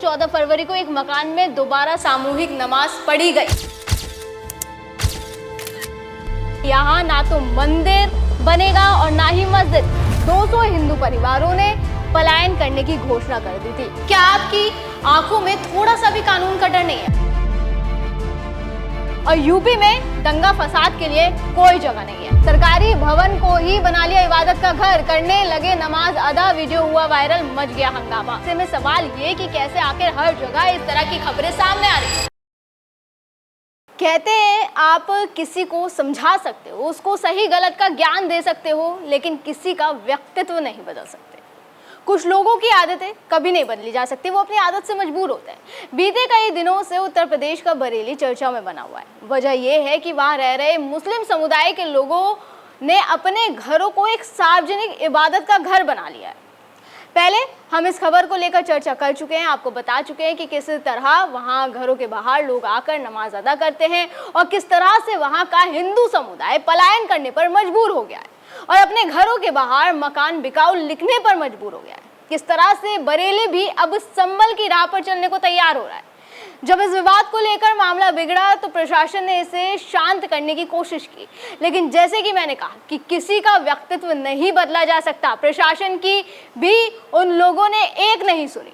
14 फरवरी को एक मकान में दोबारा सामूहिक नमाज पढ़ी गई। यहाँ ना तो मंदिर बनेगा और ना ही मस्जिद। 200 हिंदू परिवारों ने पलायन करने की घोषणा कर दी थी। क्या आपकी आंखों में थोड़ा सा भी कानून का डर नहीं है? और यूपी में दंगा फसाद के लिए कोई जगह नहीं है। सरकारी भवन को ही बना लिया इबादत का घर, करने लगे नमाज अदा, वीडियो हुआ वायरल, मच गया हंगामा। ऐसे में सवाल ये कि कैसे आखिर हर जगह इस तरह की खबरें सामने आ रही हैं। कहते हैं आप किसी को समझा सकते हो, उसको सही गलत का ज्ञान दे सकते हो, लेकिन किसी का व्यक्तित्व नहीं बदल सकते। कुछ लोगों की आदतें कभी नहीं बदली जा सकती, वो अपनी आदत से मजबूर होते हैं। बीते कई दिनों से उत्तर प्रदेश का बरेली चर्चा में बना हुआ है। वजह यह है कि वहां रह रहे मुस्लिम समुदाय के लोगों ने अपने घरों को एक सार्वजनिक इबादत का घर बना लिया है। पहले हम इस खबर को लेकर चर्चा कर चुके हैं, आपको बता चुके हैं कि किस तरह वहां घरों के बाहर लोग आकर नमाज अदा करते हैं और किस तरह से वहां का हिंदू समुदाय पलायन करने पर मजबूर हो गया है और अपने घरों के बाहर मकान बिकाऊ लिखने पर मजबूर हो गया है। किस तरह से बरेली भी अब संभल की राह पर चलने को तैयार हो रहा है। जब इस विवाद को लेकर मामला बिगड़ा तो प्रशासन ने इसे शांत करने की कोशिश की, लेकिन जैसे कि मैंने कहा कि किसी का व्यक्तित्व नहीं बदला जा सकता। प्रशासन की भी उन लोगों ने एक नहीं सुनी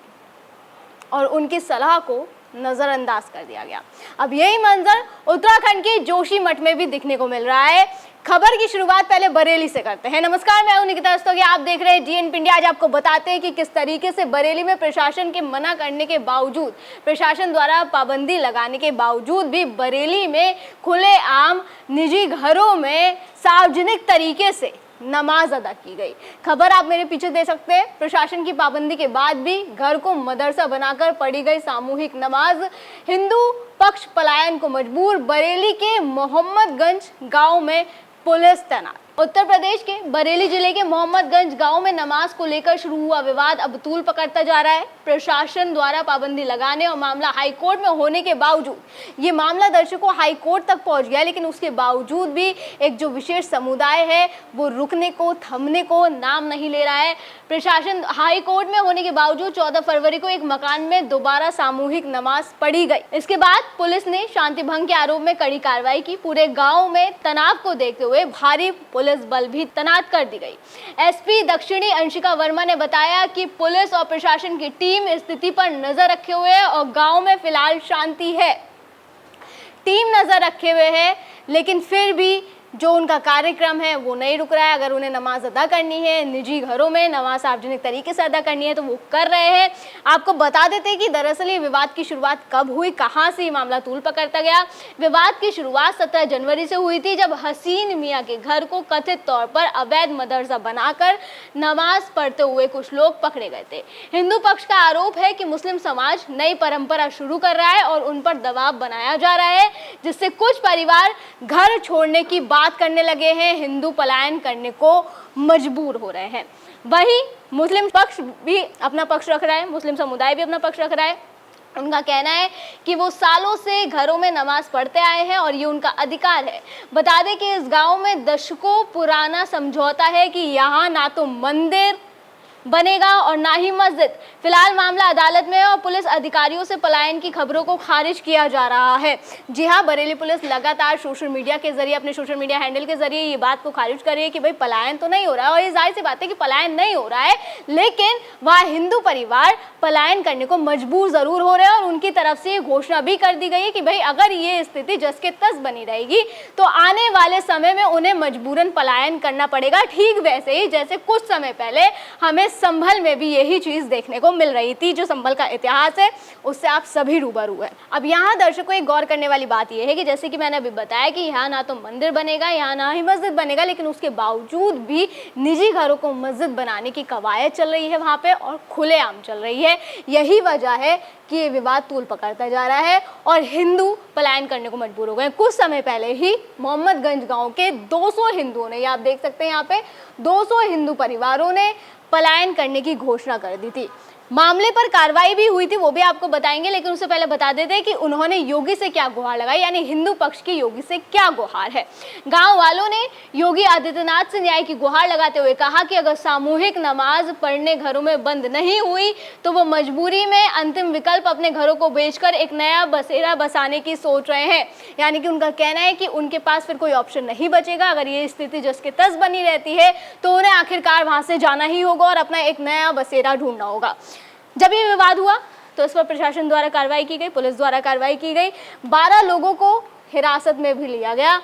और उनकी सलाह को नजरअंदाज कर दिया गया। अब यही मंजर उत्तराखंड के जोशीमठ में भी दिखने को मिल रहा है। खबर की शुरुआत पहले बरेली से करते हैं। नमस्कार, मैं हूं निकिता रस्तोगी, आप देख रहे हैं DNP इंडिया। आज आपको बताते हैं कि किस तरीके से बरेली में प्रशासन के मना करने के बावजूद, प्रशासन द्वारा पाबंदी लगाने के बावजूद भी बरेली में खुलेआम निजी घरों में सार्वजनिक तरीके से नमाज अदा की गई। खबर आप मेरे पीछे दे सकते हैं। प्रशासन की पाबंदी के बाद भी घर को मदरसा बनाकर पढ़ी गई सामूहिक नमाज। हिंदू पक्ष पलायन को मजबूर। बरेली के मोहम्मदगंज गांव में पुलिस तैनात। उत्तर प्रदेश के बरेली जिले के मोहम्मदगंज गांव में नमाज को लेकर शुरू हुआ विवाद अब तूल पकड़ता जा रहा है। प्रशासन द्वारा पाबंदी लगाने और मामला हाईकोर्ट में होने के बावजूद ये मामला दर्शकों हाईकोर्ट तक पहुंच गया, लेकिन उसके बावजूद भी एक जो विशेष समुदाय है वो रुकने को, थमने को नाम नहीं ले रहा है। प्रशासन हाईकोर्ट में होने के बावजूद 14 फरवरी को एक मकान में दोबारा सामूहिक नमाज पढ़ी गई। इसके बाद पुलिस ने शांति भंग के आरोप में कड़ी कार्रवाई की। पूरे गाँव में तनाव को देखते हुए भारी पुलिस बल भी तैनात कर दी गई। एसपी दक्षिणी अंशिका वर्मा ने बताया कि पुलिस और प्रशासन की टीम स्थिति पर नजर रखे हुए है और गांव में फिलहाल शांति है। टीम नजर रखे हुए है, लेकिन फिर भी जो उनका कार्यक्रम है वो नहीं रुक रहा है। अगर उन्हें नमाज अदा करनी है, निजी घरों में नमाज सार्वजनिक तरीके से अदा करनी है तो वो कर रहे हैं। आपको बता देते हैं कि दरअसल ये विवाद की शुरुआत कब हुई, कहां से ये मामला तूल पकड़ता गया। विवाद की शुरुआत 17 जनवरी से हुई थी, जब हसीन मियां के घर को कथित तौर पर अवैध मदरसा बनाकर नमाज पढ़ते हुए कुछ लोग पकड़े गए थे। हिंदू पक्ष का आरोप है कि मुस्लिम समाज नई परंपरा शुरू कर रहा है और उन पर दबाव बनाया जा रहा है, जिससे कुछ परिवार घर छोड़ने की बात करने लगे हैं, हिंदू पलायन करने को मजबूर हो रहे हैं। वहीं मुस्लिम पक्ष भी अपना पक्ष रख रहा है, मुस्लिम समुदाय भी अपना पक्ष रख रहा है। उनका कहना है कि वो सालों से घरों में नमाज पढ़ते आए हैं और ये उनका अधिकार है। बता दें कि इस गांव में दशकों पुराना समझौता है कि यहाँ ना तो मंदिर बनेगा और ना ही मस्जिद। फिलहाल मामला अदालत में है और पुलिस अधिकारियों से पलायन की खबरों को खारिज किया जा रहा है। जी हां, बरेली पुलिस लगातार सोशल मीडिया के जरिए, अपने सोशल मीडिया हैंडल के जरिए ये बात को खारिज कर रही है कि भाई पलायन तो नहीं हो रहा है। और ये जाहिर सी बात है कि पलायन नहीं हो रहा है, लेकिन वह हिंदू परिवार पलायन करने को मजबूर जरूर हो रहे हैं और उनकी तरफ से ये घोषणा भी कर दी गई है कि भाई अगर ये स्थिति जस के तस बनी रहेगी तो आने वाले समय में उन्हें मजबूरन पलायन करना पड़ेगा। ठीक वैसे ही जैसे कुछ समय पहले हमें संभल में भी यही चीज देखने को मिल रही थी। जो संभल का इतिहास है उससे आप सभी रूबरू हैं। अब यहाँ दर्शकों एक गौर करने वाली बात यह है कि जैसे कि मैंने अभी बताया कि यहाँ ना तो मंदिर बनेगा, यहाँ ना ही मस्जिद बनेगा, लेकिन उसके बावजूद भी निजी घरों को मस्जिद बनाने की कवायद चल रही है वहां पे और खुलेआम चल रही है। यही वजह है कि ये विवाद तूल पकड़ता जा रहा है और हिंदू पलायन करने को मजबूर हो गए। कुछ समय पहले ही मोहम्मदगंज गांव के 200 हिंदुओं ने, ये आप देख सकते हैं यहाँ पे 200 हिंदू परिवारों ने पलायन करने की घोषणा कर दी थी। मामले पर कार्रवाई भी हुई थी, वो भी आपको बताएंगे, लेकिन उससे पहले बता देते हैं कि उन्होंने योगी से क्या गुहार लगाई, यानी हिंदू पक्ष की योगी से क्या गुहार है। गांव वालों ने योगी आदित्यनाथ से न्याय की गुहार लगाते हुए कहा कि अगर सामूहिक नमाज पढ़ने घरों में बंद नहीं हुई तो वो मजबूरी में अंतिम विकल्प अपने घरों को बेचकर एक नया बसेरा बसाने की सोच रहे हैं। यानी कि उनका कहना है कि उनके पास फिर कोई ऑप्शन नहीं बचेगा। अगर ये स्थिति जस के तस बनी रहती है तो उन्हें आखिरकार वहां से जाना ही होगा और अपना एक नया बसेरा ढूंढना होगा। जब ये विवाद हुआ तो इस पर प्रशासन द्वारा कार्रवाई की गई, पुलिस द्वारा कार्रवाई की गई, 12 लोगों को हिरासत में भी लिया गया,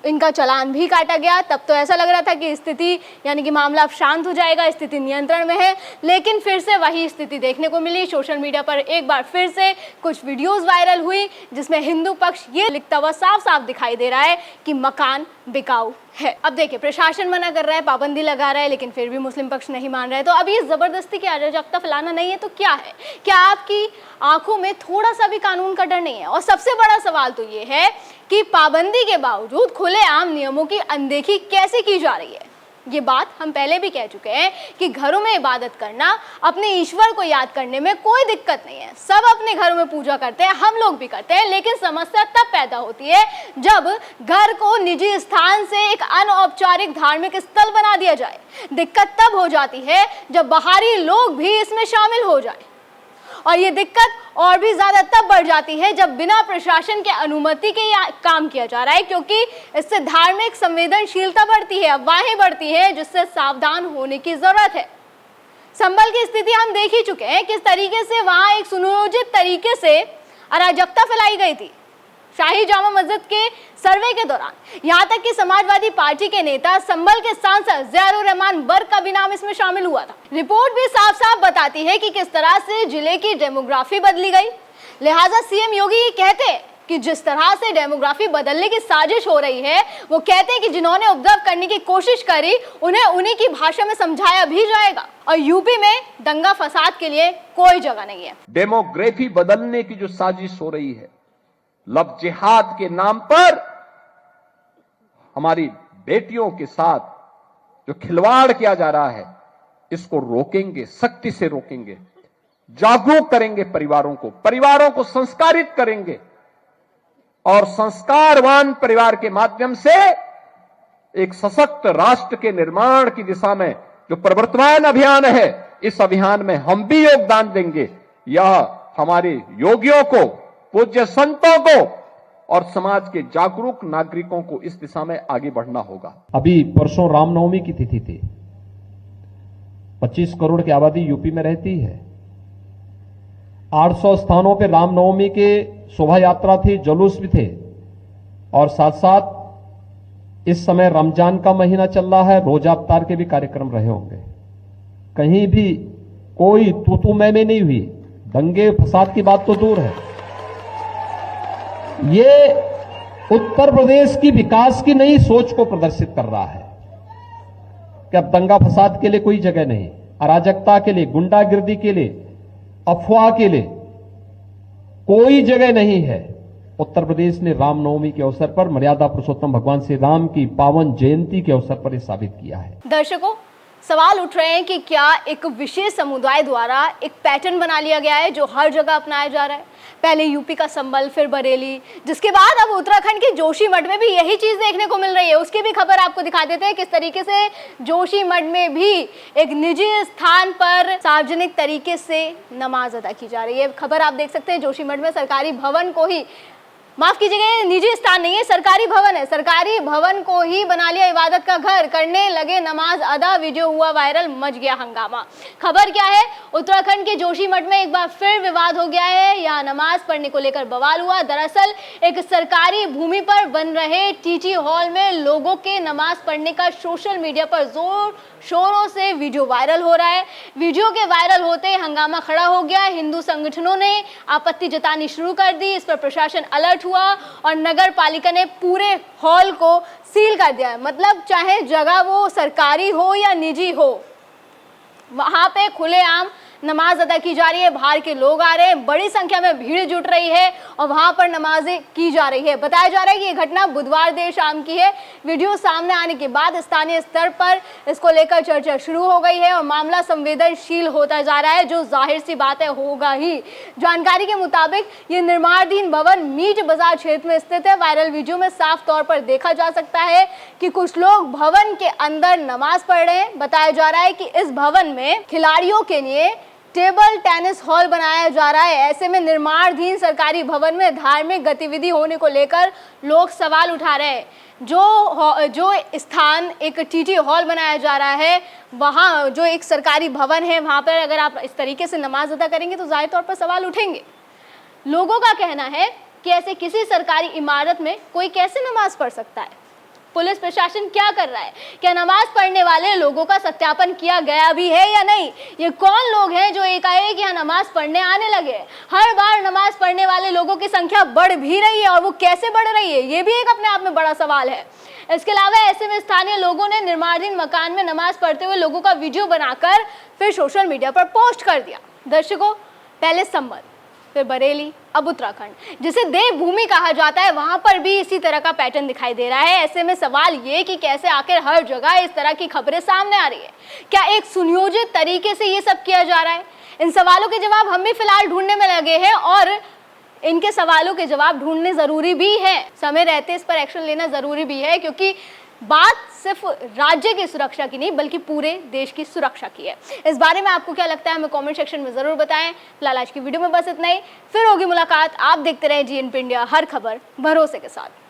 इनका चालान भी काटा गया। तब तो ऐसा लग रहा था कि स्थिति यानी कि मामला अब शांत हो जाएगा, स्थिति नियंत्रण में है, लेकिन फिर से वही स्थिति देखने को मिली। सोशल मीडिया पर एक बार फिर से कुछ वीडियोस वायरल हुई जिसमें हिंदू पक्ष ये लिखता हुआ साफ साफ दिखाई दे रहा है कि मकान बिकाऊ है। अब देखिए, प्रशासन मना कर रहा है, पाबंदी लगा रहा है, लेकिन फिर भी मुस्लिम पक्ष नहीं मान रहा है। तो अब ये जबरदस्ती की अराजकता फैलाना नहीं है तो क्या है? क्या आपकी आंखों में थोड़ा सा भी कानून का डर नहीं है? और सबसे बड़ा सवाल तो ये है कि पाबंदी के बावजूद खुलेआम नियमों की अनदेखी कैसे की जा रही है। ये बात हम पहले भी कह चुके हैं कि घरों में इबादत करना, अपने ईश्वर को याद करने में कोई दिक्कत नहीं है। सब अपने घरों में पूजा करते हैं, हम लोग भी करते हैं, लेकिन समस्या तब पैदा होती है जब घर को निजी स्थान से एक अनौपचारिक धार्मिक स्थल बना दिया जाए। दिक्कत तब हो जाती है जब बाहरी लोग भी इसमें शामिल हो जाए, और ये दिक्कत और भी ज्यादा तब बढ़ जाती है जब बिना प्रशासन के अनुमति के काम किया जा रहा है, क्योंकि इससे धार्मिक संवेदनशीलता बढ़ती है, अफवाहें बढ़ती है, जिससे सावधान होने की जरूरत है। संभल की स्थिति हम देख ही चुके हैं, किस तरीके से वहां एक सुनियोजित तरीके से अराजकता फैलाई गई थी शाही जामा मस्जिद के सर्वे के दौरान। यहां तक कि समाजवादी पार्टी के नेता, संभल के सांसद ज़ियाउर रहमान बर्क का भी नाम इसमें शामिल हुआ था। रिपोर्ट भी साफ साफ बताती है कि किस तरह से जिले की डेमोग्राफी बदली गई। लिहाजा सीएम योगी ये कहते हैं कि जिस तरह से डेमोग्राफी बदलने की साजिश हो रही है, वो कहते हैं कि जिन्होंने उपद्रव करने की कोशिश करी उन्हें उन्हीं की भाषा में समझाया भी जाएगा, और यूपी में दंगा फसाद के लिए कोई जगह नहीं है। डेमोग्राफी बदलने की जो साजिश हो रही है, लव जिहाद के नाम पर हमारी बेटियों के साथ जो खिलवाड़ किया जा रहा है, इसको रोकेंगे, सख्ती से रोकेंगे, जागरूक करेंगे परिवारों को संस्कारित करेंगे, और संस्कारवान परिवार के माध्यम से एक सशक्त राष्ट्र के निर्माण की दिशा में जो प्रवर्तमान अभियान है, इस अभियान में हम भी योगदान देंगे। यह हमारे योगियों को, पूज्य संतों को और समाज के जागरूक नागरिकों को इस दिशा में आगे बढ़ना होगा। अभी परसों रामनवमी की तिथि थी। 25 करोड़ की आबादी यूपी में रहती है। 800 स्थानों पे रामनवमी के शोभा यात्रा थी, जुलूस भी थे, और साथ साथ इस समय रमजान का महीना चल रहा है, रोजा अफ्तार के भी कार्यक्रम रहे होंगे। कहीं भी कोई तू मैं में नहीं हुई। दंगे फसाद की बात तो दूर है, ये उत्तर प्रदेश की विकास की नई सोच को प्रदर्शित कर रहा है कि अब दंगा फसाद के लिए कोई जगह नहीं, अराजकता के लिए, गुंडागिर्दी के लिए, अफवाह के लिए कोई जगह नहीं है। उत्तर प्रदेश ने रामनवमी के अवसर पर, मर्यादा पुरुषोत्तम भगवान श्री राम की पावन जयंती के अवसर पर यह साबित किया है। दर्शकों, सवाल उठ रहे हैं कि क्या एक विशेष समुदाय द्वारा एक पैटर्न बना लिया गया है जो हर जगह अपनाया जा रहा है। पहले यूपी का संभल, फिर बरेली, जिसके बाद अब उत्तराखंड के जोशीमठ में भी यही चीज देखने को मिल रही है। उसकी भी खबर आपको दिखा देते हैं, किस तरीके से जोशीमठ में भी एक निजी स्थान पर सार्वजनिक तरीके से नमाज अदा की जा रही है। खबर आप देख सकते हैं, जोशीमठ में सरकारी भवन को ही, माफ कीजिएगा, निजी स्थान नहीं है, सरकारी भवन है, सरकारी भवन को ही बना लिया इबादत का घर, करने लगे नमाज अदा। वीडियो हुआ वायरल, मच गया हंगामा। खबर क्या है, उत्तराखंड के जोशीमठ में एक बार फिर विवाद हो गया है। यहाँ नमाज पढ़ने को लेकर बवाल हुआ। दरअसल एक सरकारी भूमि पर बन रहे टीटी हॉल में लोगों के नमाज पढ़ने का सोशल मीडिया पर जोर शोरों से वीडियो वायरल हो रहा है। वीडियो के वायरल होते ही हंगामा खड़ा हो गया। हिंदू संगठनों ने आपत्ति जतानी शुरू कर दी। इस पर प्रशासन अलर्ट हुआ और नगर पालिका ने पूरे हॉल को सील कर दिया। मतलब चाहे जगह वो सरकारी हो या निजी हो, वहां पे खुलेआम नमाज अदा की जा रही है, बाहर के लोग आ रहे हैं, बड़ी संख्या में भीड़ जुट रही है और वहां पर नमाजें की जा रही है। बताया जा रहा है कि ये घटना बुधवार देर शाम की है। वीडियो सामने आने के बाद स्थानीय स्तर पर इसको लेकर चर्चा शुरू हो गई है और मामला संवेदनशील होता जा रहा है, जो जाहिर सी बात है होगा ही। जानकारी के मुताबिक ये निर्माणाधीन भवन मीट बाजार क्षेत्र में स्थित है। वायरल वीडियो में साफ तौर पर देखा जा सकता है कि कुछ लोग भवन के अंदर नमाज पढ़ रहे हैं। बताया जा रहा है कि इस भवन में खिलाड़ियों के लिए टेबल टेनिस हॉल बनाया जा रहा है। ऐसे में निर्माणाधीन सरकारी भवन में धार्मिक गतिविधि होने को लेकर लोग सवाल उठा रहे हैं। जो स्थान एक टीटी हॉल बनाया जा रहा है, वहाँ जो एक सरकारी भवन है, वहाँ पर अगर आप इस तरीके से नमाज अदा करेंगे तो जाहिर तौर पर सवाल उठेंगे। लोगों का कहना है कि ऐसे किसी सरकारी इमारत में कोई कैसे नमाज पढ़ सकता है। पुलिस प्रशासन क्या कर रहा है? क्या नमाज पढ़ने वाले लोगों का सत्यापन किया गया भी है या नहीं? ये कौन लोग हैं जो एकाएक यहाँ नमाज पढ़ने आने लगे? हर बार नमाज पढ़ने वाले लोगों की संख्या बढ़ भी रही है और वो कैसे बढ़ रही है, ये भी एक अपने आप में बड़ा सवाल है। इसके अलावा ऐसे में स्थानीय लोगों ने निर्माणाधीन मकान में नमाज पढ़ते हुए लोगों का वीडियो बनाकर फिर सोशल मीडिया पर पोस्ट कर दिया। दर्शकों, पहले संभल, फिर बरेली, अब उत्तराखंड, जिसे देवभूमि कहा जाता है, वहां पर भी इसी तरह का पैटर्न दिखाई दे रहा है। ऐसे में सवाल ये कि कैसे आखिर हर जगह इस तरह की खबरें सामने आ रही है? क्या एक सुनियोजित तरीके से ये सब किया जा रहा है? इन सवालों के जवाब हम भी फिलहाल ढूंढने में लगे हैं और इनके सवालों के जवाब ढूंढने जरूरी भी है। समय रहते इस पर एक्शन लेना जरूरी भी है, क्योंकि बात सिर्फ राज्य की सुरक्षा की नहीं बल्कि पूरे देश की सुरक्षा की है। इस बारे में आपको क्या लगता है हमें कमेंट सेक्शन में जरूर बताएं। फिलहाल आज की वीडियो में बस इतना ही, फिर होगी मुलाकात। आप देखते रहें GNP इंडिया, हर खबर भरोसे के साथ।